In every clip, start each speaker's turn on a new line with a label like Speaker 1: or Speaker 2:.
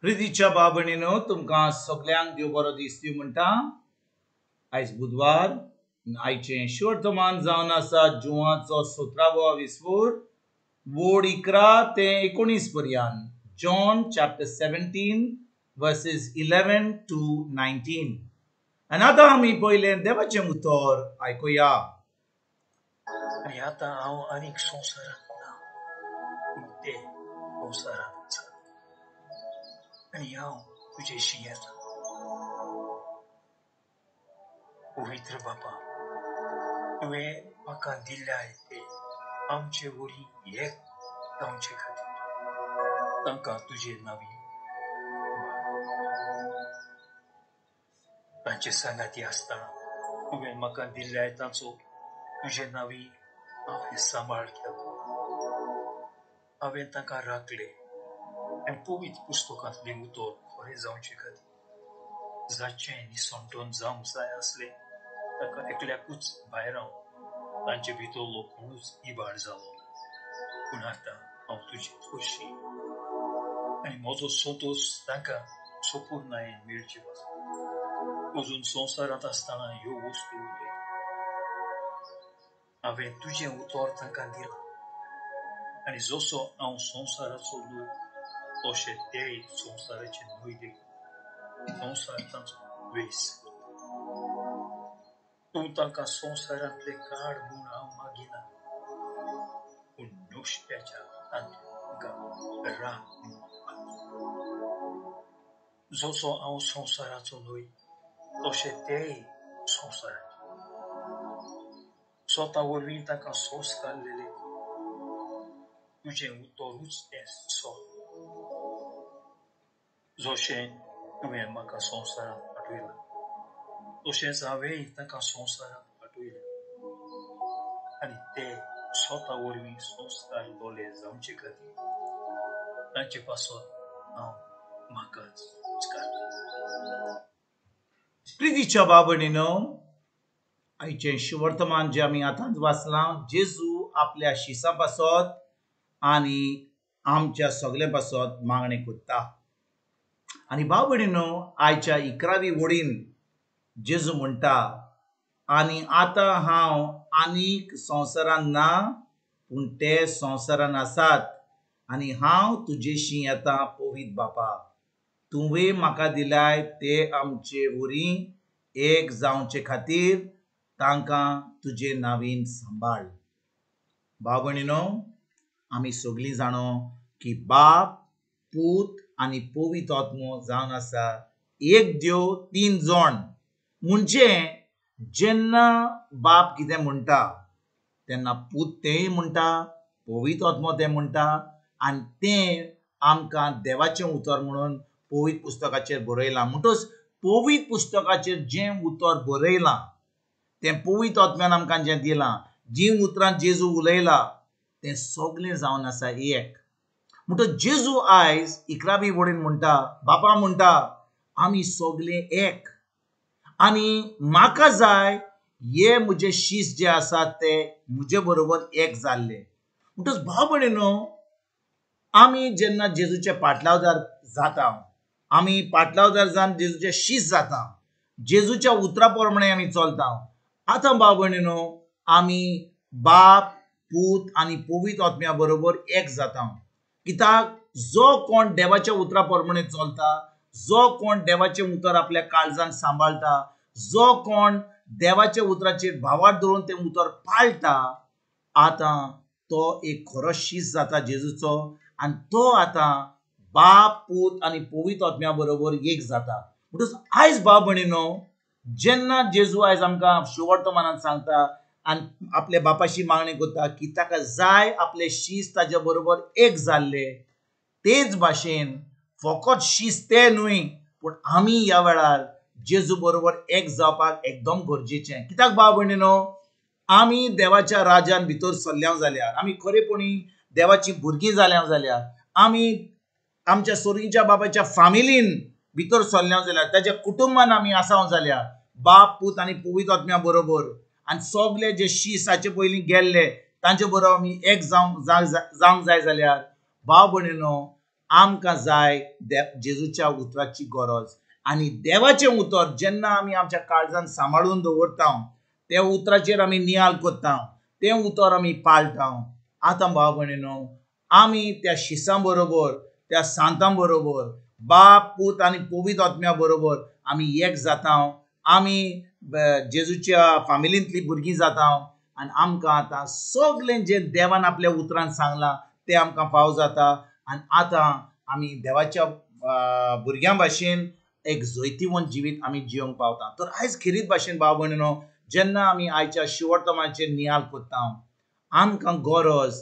Speaker 1: प्रितीच्या बाबणीनो तुमकां सगळ्यांक देव बरो दीस दिवं म्हणटा। आयज बुधवार आयचें शिवर्तमान जावन आसा जुवाचो 17वो विस्वोर वोड 11 ते 19 पर्यंत। John chapter 17 versus 11 to 19। आनी आतां आमी पयलें देवाचें उतर आयकुया।
Speaker 2: आणि आता हांव आनीक संवसारांत ना, पूण ते संवसारांत आसा आनी हांव तुजेशी येता। पवित्र बापा, तुवें म्हाका दिल्याय ते आमचे वरी एक जावचे खातीर तांकां तुजे नांवी तांचे सांगाती आसतना तुवें म्हाका दिल्याय तांचो तुजे नांवी हांवें सांबाळ केलो। हांवें तांकां राखले आनी पवित्र पुस्तकांतलें उतर खरें जावचे खातीर जाचें निसंतोन जावंक जाय आसलें ताका एकल्याकूच भायर हांव तांचे भितरलो कोणूच इबाड जालो ना। पूण आतां हांव तुजे खोशी आनी म्हजो संतोश तांकां संपूर्णतायेन मेळची पासून अजून संवसारांत आसतना ह्यो वस्तू उलयता। हांवें तुजें उतर तांकां दिलां आनी जसो हांव संवसाराचो न्हय तशें तेय संवसाराचे न्हय देखून संवसार तांचो द्वेश करता। तूं तांकां संवसारांतले काड म्हूण हांव मागिना, पूण नुस्त्याच्या हातांतल्यान तांकां राख म्हूण मागता। जसो हांव संवसाराचो न्हय तशें तेय संवसाराचे। स्वता वरवीं तांकां संस्कारलेले तुजें उतरूच तें सोद। जशें तुवें म्हाका संवसारांत पाठयलां तशेंच हांवेंय तांकां संवसारांत पाठयलें आनी ते स्वता वरवीं संस्कार दोले जावचे खातीर तांचे पासत हांव म्हाकाच संस्कार।
Speaker 1: प्रितीच्या बाबणीनो, आयचें शिवर्तमान जें आमी आतांच वाचलां, जेजू आपल्या शिसा पासत आनी आमच्या सगळे पासत मागणें कोत्ता। आनी बाबणीनो, आयच्या 11वी वडीन जेजू म्हणटा, आनी आतां हांव आनीक संवसारांत ना, पूण ते संवसारांत आसात आनी हांव तुजेशी येता पवित्र बापा। तुवें म्हाका दिल्याय ते आमचे वरी एक जावचे खातीर तांकां तुजे नांवीन सांबाळ। बाबणीनो, आमी सगळीं जाणो की बाप, पूत आनी पवित्र आत्मो जावन आसा एक देव तीन जण। म्हणजे जेन्ना बाप कितें म्हणटा तेन्ना पूत तेंय म्हणटा, पवित्र आत्मो तें म्हणटा आनी तें आमकां देवाचें उतर म्हणून पवित्र पुस्तकाचेर बरयलां। म्हणटच पवित्र पुस्तकाचेर जें उतर बरयलां तें पवित्र आत्म्यान आमकां जें दिलां, जीं उतरां जेजू उलयला तें सगळें जावन आसा एक। म्हणटच जेजू आयज 11वी वडीन म्हणटा, बापा म्हणटा, आमी सगळे एक आनी म्हाका जाय हे म्हजे शीस जे आसात ते म्हजे बरोबर एक जाल्ले। म्हणटच भाव भयणीनो, आमी जेन्ना जेजूचे पाटलावदार जाता, आमी पाटलावदार जावन जेजूचे शीस जाता, जेजूच्या उतरा प्रमाणे आमी चलता, आतां भाव भयणीनो आमी बाप, पूत आनी पवित्र आत्म्या बरोबर एक जाता। कित्याक जो कोण देवाच्या उतरा प्रमाणे चलता, जो कोण देवाचें उतर आपल्या काळजांत सांबाळटा, जो कोण देवाच्या उतराचेर भावार धरून तें उतर पाळटा, आतां तो एक खरो शीस जाता जेजूचो आनी तो आतां बाप, पूत आनी पवित्र आत्म्या बरोबर एक जाता। म्हणटच आयज भाव भयणीनो, जेन्ना जेजू आयज आमकां शिवर्तमानांत सांगता आनी आपल्या बापाशी मागणी करता की ताका जाय आपले शीस ताजे बरोबर एक जाल्ले, तेच भाशेन फकत शीस ते न्हय पूण आमी ह्या वेळार जेजू बरोबर एक जावपाक एकदम गरजेचें। कित्याक भाव भयणीनो, आमी देवाच्या राज्यान भितर सरल्या जाल्यार, आमी खरेपणी देवाची भुरगीं जाल्या जाल्यार, आमी आमच्या सोर्गीच्या बापाच्या फामिलीन भितर सरल्या जाल्यार, ताच्या कुटुंबान आमी आसांव जाल्यार बाप, पूत आनी पवित्र आत्म्या बरोबर आनी सगळे जे शीसाचे पयलीं गेल्ले तांचे बरोबर आमी एक जावंक जाय जाल्यार भाव भयणीनो, आमकां जाय जेजूच्या उतराची गरज आनी देवाचें उतर जेन्ना आमी आमच्या काळजांत सांबाळून दवरता त्या उतराचेर आमी नियाल कोत्ता तें उतर आमी पाळटा. आतां भाव भयणीनो, आमी त्या शिसां बरोबर त्या सांतां बरोबर बाप पूत आनी पवित्र आत्म्या बरोबर आमी एक जाता. आमी जेजूच्या फामिलींतलीं भुरगीं जाता आनी आमकां आतां सगळें जें देवान आपल्या उतरान सांगलां तें आमकां फाव जाता. आनी आतां आमी देवाच्या भुरग्यां भाशेन एक जैतिवंत जिवीत आमी जियोंक पावता. तर आयज खेरीत भाशेन भाव भयणीनो, जेन्ना आमी आयच्या शिवर्तमानाचेर नियाल कोत्ता आमकां गरज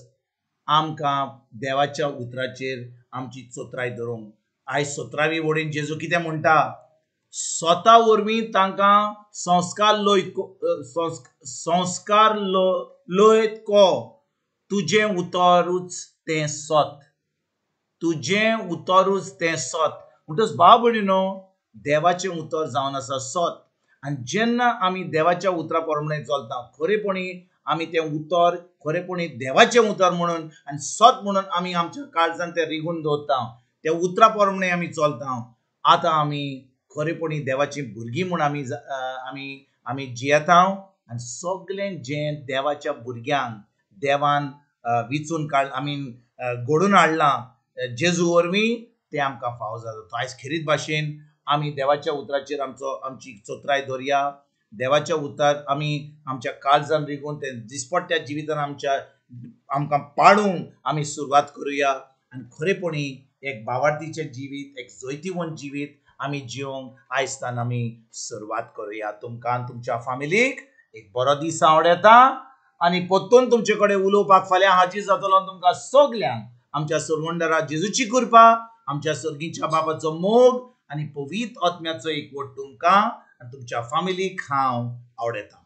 Speaker 1: आमकां देवाच्या उतराचेर आमची चोत्राय धरूंक. आयज 17वी वडीन जेजू कितें म्हणटा, स्वता वरवीं तांकां संस्कार लयत को तुजें उतरूच तें सत, तुजें उतरूच तें सत. म्हणटच भाव भयणीनो, देवाचें उतर जावन आसा सत. आनी जेन्ना आमी देवाच्या उतरा प्रमाणे चलता खरेपणी आमी तें उतर खरेपणी देवाचें उतर म्हणून आनी सत म्हणून आमी आमच्या काळजांत तें रिगून दवरता, त्या उतरा प्रमाणे आमी चलता. आतां आमी खरेपणी देवाची भुरगीं म्हूण आमी जियेता आनी सगळें जें देवाच्या भुरग्यांक देवान विचून घडोवन हाडलां जेजू वरवीं तें आमकां फाव जाता. आयज खेरीत भाशेन आमी देवाच्या उतराचेर आमची चोत्राय धरया. देवाच्या उतर आमी आमच्या काळजान रिगून तें दिसपट्ट्या जिवितान आमकां पाळूंक आमी सुरवात करुया आनी खरेपणी एक भावार्थीचें जिवीत, एक जैतिवंत जिवीत आमी जियोंक आयजतान आमी सुरवात करुया. तुमकां आनी तुमच्या फामिलीक एक बरो दीस हांव येता आनी परतून तुमचे कडेन उलोवपाक फाल्यां हाजीर जातलो. तुमकां सगल्यांक आमच्या सर्वंडरा जेजूची कृपा, आमच्या सर्गीच्या बापाचो मोग आनी पवित्र आत्म्याचो एकवट तुमकां आनी तुमच्या फामिलीक हांव आवडटा.